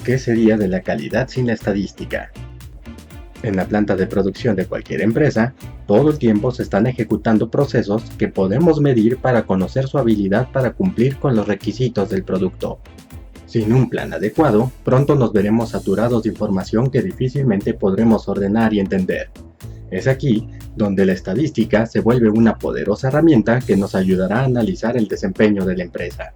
¿Qué sería de la calidad sin la estadística? En la planta de producción de cualquier empresa, todo el tiempo se están ejecutando procesos que podemos medir para conocer su habilidad para cumplir con los requisitos del producto. Sin un plan adecuado, pronto nos veremos saturados de información que difícilmente podremos ordenar y entender. Es aquí donde la estadística se vuelve una poderosa herramienta que nos ayudará a analizar el desempeño de la empresa.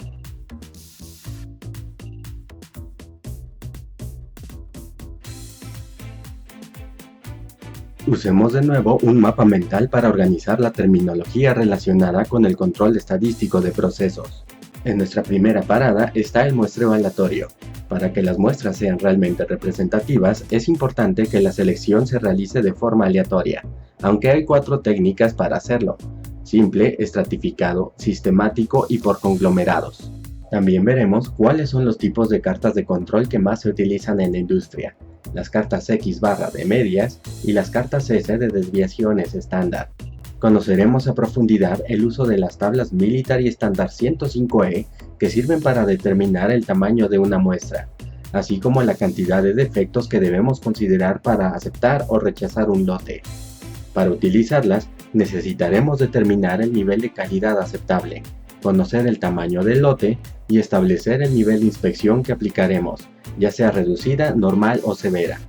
Usemos de nuevo un mapa mental para organizar la terminología relacionada con el control estadístico de procesos. En nuestra primera parada está el muestreo aleatorio. Para que las muestras sean realmente representativas, es importante que la selección se realice de forma aleatoria, aunque hay 4 técnicas para hacerlo: simple, estratificado, sistemático y por conglomerados. También veremos cuáles son los tipos de cartas de control que más se utilizan en la industria: las cartas X barra de medias y las cartas S de desviaciones estándar. Conoceremos a profundidad el uso de las tablas Military Standard 105E que sirven para determinar el tamaño de una muestra, así como la cantidad de defectos que debemos considerar para aceptar o rechazar un lote. Para utilizarlas, necesitaremos determinar el nivel de calidad aceptable, conocer el tamaño del lote y establecer el nivel de inspección que aplicaremos, ya sea reducida, normal o severa.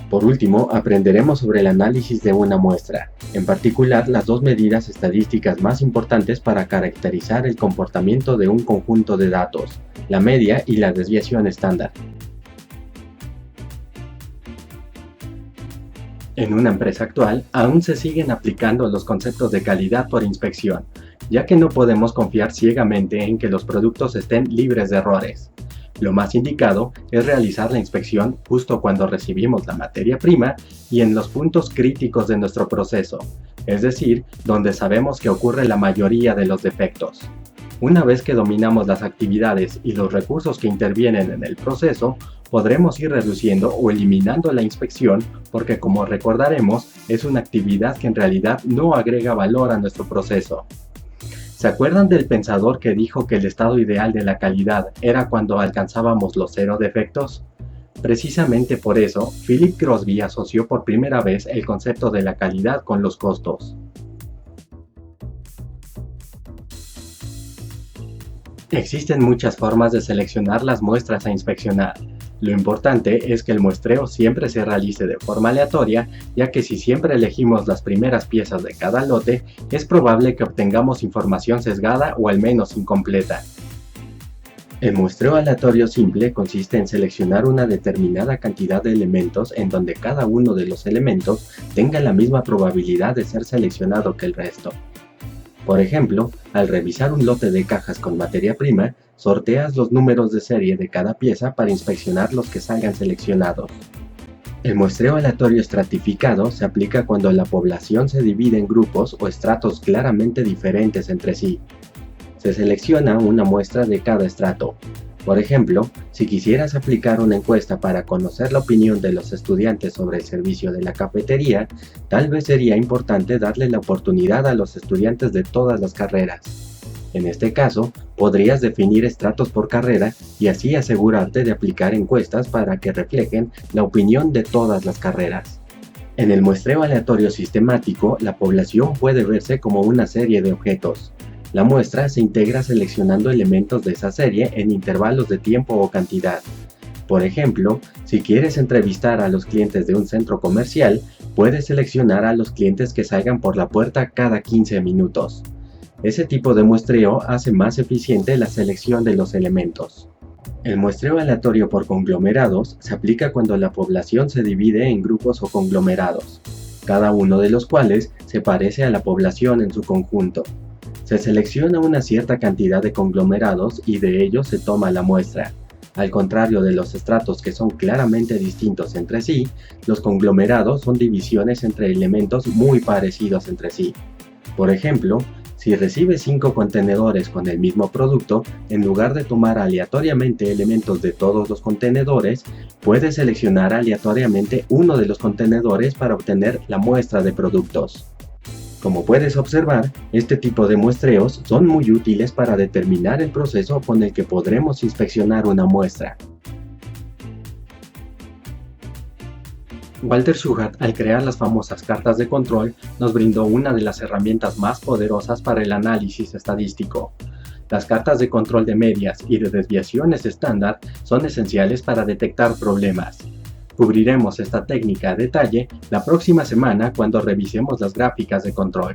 Por último, aprenderemos sobre el análisis de una muestra, en particular las 2 medidas estadísticas más importantes para caracterizar el comportamiento de un conjunto de datos: la media y la desviación estándar. En una empresa actual, aún se siguen aplicando los conceptos de calidad por inspección, ya que no podemos confiar ciegamente en que los productos estén libres de errores. Lo más indicado es realizar la inspección justo cuando recibimos la materia prima y en los puntos críticos de nuestro proceso, es decir, donde sabemos que ocurre la mayoría de los defectos. Una vez que dominamos las actividades y los recursos que intervienen en el proceso, podremos ir reduciendo o eliminando la inspección porque, como recordaremos, es una actividad que en realidad no agrega valor a nuestro proceso. ¿Se acuerdan del pensador que dijo que el estado ideal de la calidad era cuando alcanzábamos los 0 defectos? Precisamente por eso, Philip Crosby asoció por primera vez el concepto de la calidad con los costos. Existen muchas formas de seleccionar las muestras a inspeccionar. Lo importante es que el muestreo siempre se realice de forma aleatoria, ya que si siempre elegimos las primeras piezas de cada lote, es probable que obtengamos información sesgada o al menos incompleta. El muestreo aleatorio simple consiste en seleccionar una determinada cantidad de elementos en donde cada uno de los elementos tenga la misma probabilidad de ser seleccionado que el resto. Por ejemplo, al revisar un lote de cajas con materia prima, sorteas los números de serie de cada pieza para inspeccionar los que salgan seleccionados. El muestreo aleatorio estratificado se aplica cuando la población se divide en grupos o estratos claramente diferentes entre sí. Se selecciona una muestra de cada estrato. Por ejemplo, si quisieras aplicar una encuesta para conocer la opinión de los estudiantes sobre el servicio de la cafetería, tal vez sería importante darle la oportunidad a los estudiantes de todas las carreras. En este caso, podrías definir estratos por carrera y así asegurarte de aplicar encuestas para que reflejen la opinión de todas las carreras. En el muestreo aleatorio sistemático, la población puede verse como una serie de objetos. La muestra se integra seleccionando elementos de esa serie en intervalos de tiempo o cantidad. Por ejemplo, si quieres entrevistar a los clientes de un centro comercial, puedes seleccionar a los clientes que salgan por la puerta cada 15 minutos. Ese tipo de muestreo hace más eficiente la selección de los elementos. El muestreo aleatorio por conglomerados se aplica cuando la población se divide en grupos o conglomerados, cada uno de los cuales se parece a la población en su conjunto. Se selecciona una cierta cantidad de conglomerados y de ellos se toma la muestra. Al contrario de los estratos que son claramente distintos entre sí, los conglomerados son divisiones entre elementos muy parecidos entre sí. Por ejemplo, si recibes 5 contenedores con el mismo producto, en lugar de tomar aleatoriamente elementos de todos los contenedores, puedes seleccionar aleatoriamente uno de los contenedores para obtener la muestra de productos. Como puedes observar, este tipo de muestreos son muy útiles para determinar el proceso con el que podremos inspeccionar una muestra. Walter Shouhat, al crear las famosas cartas de control, nos brindó una de las herramientas más poderosas para el análisis estadístico. Las cartas de control de medias y de desviaciones estándar son esenciales para detectar problemas. Cubriremos esta técnica a detalle la próxima semana cuando revisemos las gráficas de control.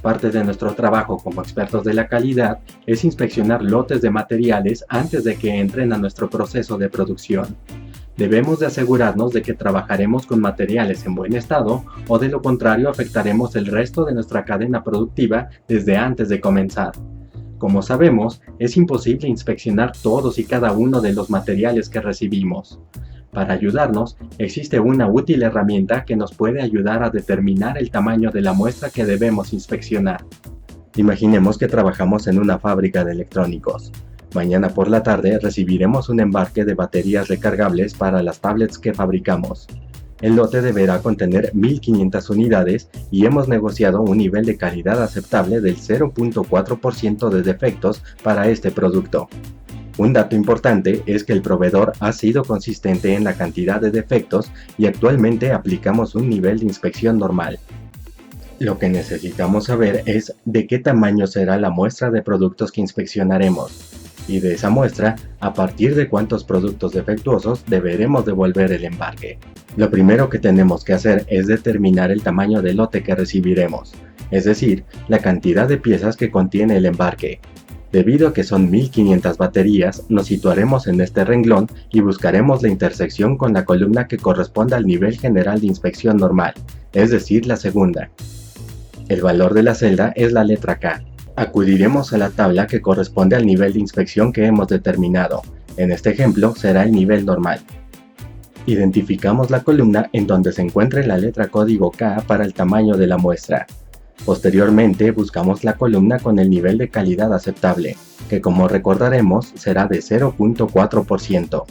Parte de nuestro trabajo como expertos de la calidad es inspeccionar lotes de materiales antes de que entren a nuestro proceso de producción. Debemos de asegurarnos de que trabajaremos con materiales en buen estado o de lo contrario afectaremos el resto de nuestra cadena productiva desde antes de comenzar. Como sabemos, es imposible inspeccionar todos y cada uno de los materiales que recibimos. Para ayudarnos, existe una útil herramienta que nos puede ayudar a determinar el tamaño de la muestra que debemos inspeccionar. Imaginemos que trabajamos en una fábrica de electrónicos. Mañana por la tarde recibiremos un embarque de baterías recargables para las tablets que fabricamos. El lote deberá contener 1500 unidades y hemos negociado un nivel de calidad aceptable del 0.4% de defectos para este producto. Un dato importante es que el proveedor ha sido consistente en la cantidad de defectos y actualmente aplicamos un nivel de inspección normal. Lo que necesitamos saber es de qué tamaño será la muestra de productos que inspeccionaremos, y de esa muestra, a partir de cuántos productos defectuosos deberemos devolver el embarque. Lo primero que tenemos que hacer es determinar el tamaño del lote que recibiremos, es decir, la cantidad de piezas que contiene el embarque. Debido a que son 1500 baterías, nos situaremos en este renglón y buscaremos la intersección con la columna que corresponda al nivel general de inspección normal, es decir, la segunda. El valor de la celda es la letra K. Acudiremos a la tabla que corresponde al nivel de inspección que hemos determinado. En este ejemplo será el nivel normal. Identificamos la columna en donde se encuentre la letra código K para el tamaño de la muestra. Posteriormente buscamos la columna con el nivel de calidad aceptable, que como recordaremos será de 0.4%.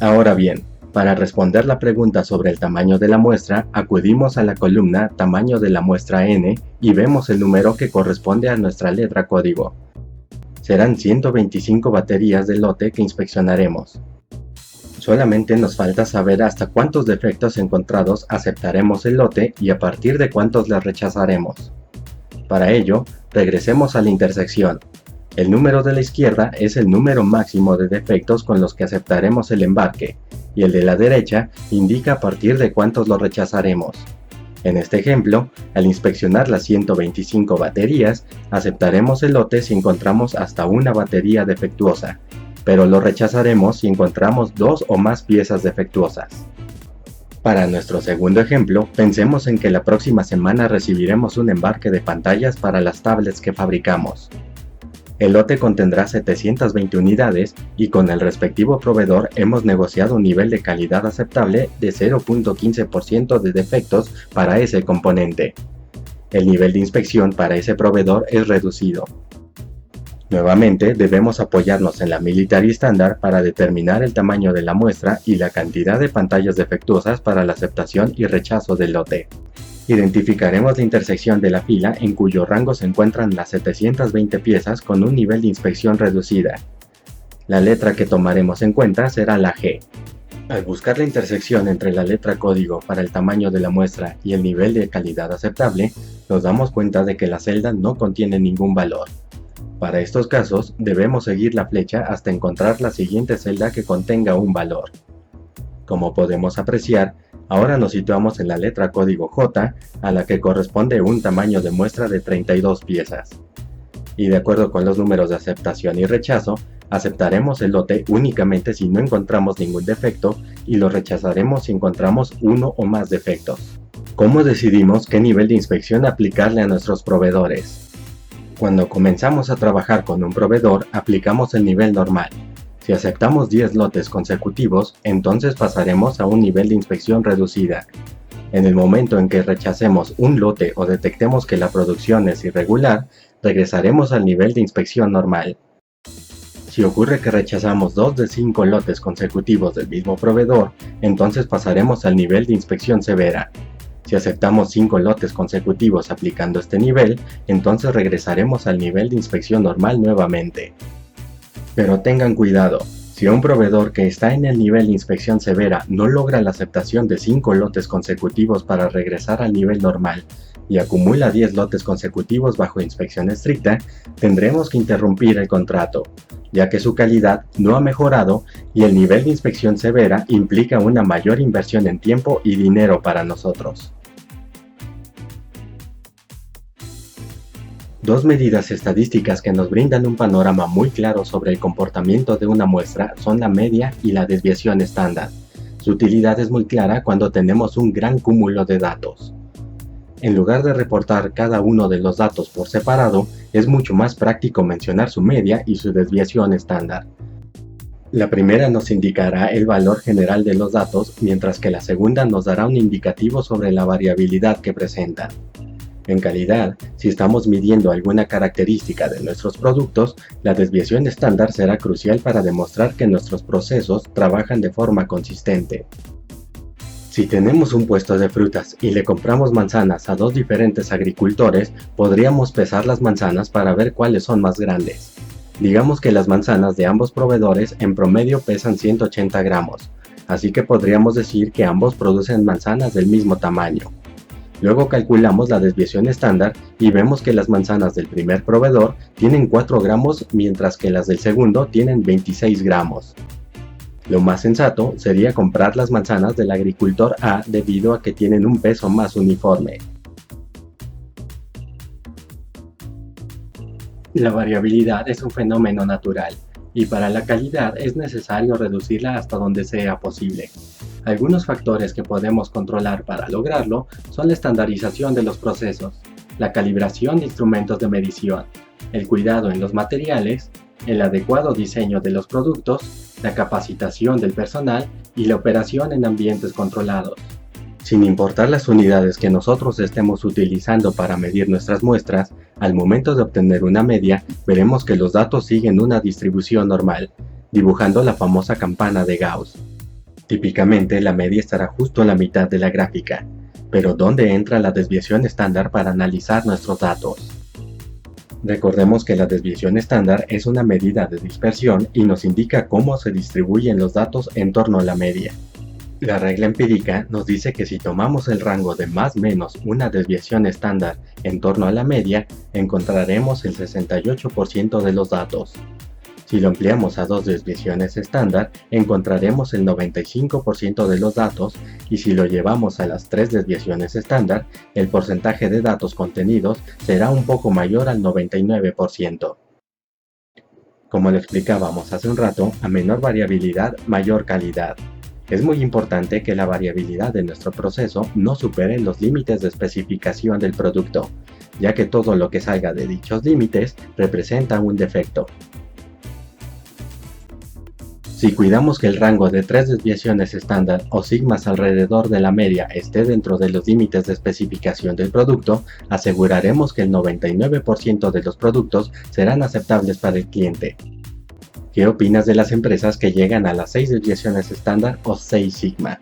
Ahora bien, para responder la pregunta sobre el tamaño de la muestra, acudimos a la columna tamaño de la muestra N y vemos el número que corresponde a nuestra letra código. Serán 125 baterías del lote que inspeccionaremos. Solamente nos falta saber hasta cuántos defectos encontrados aceptaremos el lote y a partir de cuántos les rechazaremos. Para ello, regresemos a la intersección. El número de la izquierda es el número máximo de defectos con los que aceptaremos el embarque, y el de la derecha indica a partir de cuántos lo rechazaremos. En este ejemplo, al inspeccionar las 125 baterías, aceptaremos el lote si encontramos hasta una batería defectuosa, pero lo rechazaremos si encontramos 2 o más piezas defectuosas. Para nuestro segundo ejemplo, pensemos en que la próxima semana recibiremos un embarque de pantallas para las tablets que fabricamos. El lote contendrá 720 unidades y con el respectivo proveedor hemos negociado un nivel de calidad aceptable de 0.15% de defectos para ese componente. El nivel de inspección para ese proveedor es reducido. Nuevamente debemos apoyarnos en la Military Standard para determinar el tamaño de la muestra y la cantidad de pantallas defectuosas para la aceptación y rechazo del lote. Identificaremos la intersección de la fila en cuyo rango se encuentran las 720 piezas con un nivel de inspección reducida. La letra que tomaremos en cuenta será la G. Al buscar la intersección entre la letra código para el tamaño de la muestra y el nivel de calidad aceptable, nos damos cuenta de que la celda no contiene ningún valor. Para estos casos, debemos seguir la flecha hasta encontrar la siguiente celda que contenga un valor. Como podemos apreciar, ahora nos situamos en la letra código J, a la que corresponde un tamaño de muestra de 32 piezas. Y de acuerdo con los números de aceptación y rechazo, aceptaremos el lote únicamente si no encontramos ningún defecto y lo rechazaremos si encontramos uno o más defectos. ¿Cómo decidimos qué nivel de inspección aplicarle a nuestros proveedores? Cuando comenzamos a trabajar con un proveedor, aplicamos el nivel normal. Si aceptamos 10 lotes consecutivos, entonces pasaremos a un nivel de inspección reducida. En el momento en que rechacemos un lote o detectemos que la producción es irregular, regresaremos al nivel de inspección normal. Si ocurre que rechazamos 2 de 5 lotes consecutivos del mismo proveedor, entonces pasaremos al nivel de inspección severa. Si aceptamos 5 lotes consecutivos aplicando este nivel, entonces regresaremos al nivel de inspección normal nuevamente. Pero tengan cuidado, Si un proveedor que está en el nivel de inspección severa no logra la aceptación de 5 lotes consecutivos para regresar al nivel normal y acumula 10 lotes consecutivos bajo inspección estricta, tendremos que interrumpir el contrato, ya que su calidad no ha mejorado y el nivel de inspección severa implica una mayor inversión en tiempo y dinero para nosotros. Dos medidas estadísticas que nos brindan un panorama muy claro sobre el comportamiento de una muestra son la media y la desviación estándar. Su utilidad es muy clara cuando tenemos un gran cúmulo de datos. En lugar de reportar cada uno de los datos por separado, es mucho más práctico mencionar su media y su desviación estándar. La primera nos indicará el valor general de los datos, mientras que la segunda nos dará un indicativo sobre la variabilidad que presentan. En calidad, si estamos midiendo alguna característica de nuestros productos, la desviación estándar será crucial para demostrar que nuestros procesos trabajan de forma consistente. Si tenemos un puesto de frutas y le compramos manzanas a dos diferentes agricultores, podríamos pesar las manzanas para ver cuáles son más grandes. Digamos que las manzanas de ambos proveedores en promedio pesan 180 gramos, así que podríamos decir que ambos producen manzanas del mismo tamaño. Luego calculamos la desviación estándar y vemos que las manzanas del primer proveedor tienen 4 gramos mientras que las del segundo tienen 26 gramos. Lo más sensato sería comprar las manzanas del agricultor A debido a que tienen un peso más uniforme. La variabilidad es un fenómeno natural y para la calidad es necesario reducirla hasta donde sea posible. Algunos factores que podemos controlar para lograrlo son la estandarización de los procesos, la calibración de instrumentos de medición, el cuidado en los materiales, el adecuado diseño de los productos, la capacitación del personal y la operación en ambientes controlados. Sin importar las unidades que nosotros estemos utilizando para medir nuestras muestras, al momento de obtener una media, veremos que los datos siguen una distribución normal, dibujando la famosa campana de Gauss. Típicamente la media estará justo en la mitad de la gráfica, pero ¿dónde entra la desviación estándar para analizar nuestros datos? Recordemos que la desviación estándar es una medida de dispersión y nos indica cómo se distribuyen los datos en torno a la media. La regla empírica nos dice que si tomamos el rango de más o menos una desviación estándar en torno a la media, encontraremos el 68% de los datos. Si lo ampliamos a dos desviaciones estándar, encontraremos el 95% de los datos y si lo llevamos a las tres desviaciones estándar, el porcentaje de datos contenidos será un poco mayor al 99%. Como lo explicábamos hace un rato, a menor variabilidad, mayor calidad. Es muy importante que la variabilidad de nuestro proceso no supere los límites de especificación del producto, ya que todo lo que salga de dichos límites representa un defecto. Si cuidamos que el rango de tres desviaciones estándar o sigmas alrededor de la media esté dentro de los límites de especificación del producto, aseguraremos que el 99% de los productos serán aceptables para el cliente. ¿Qué opinas de las empresas que llegan a las 6 desviaciones estándar o 6 sigma?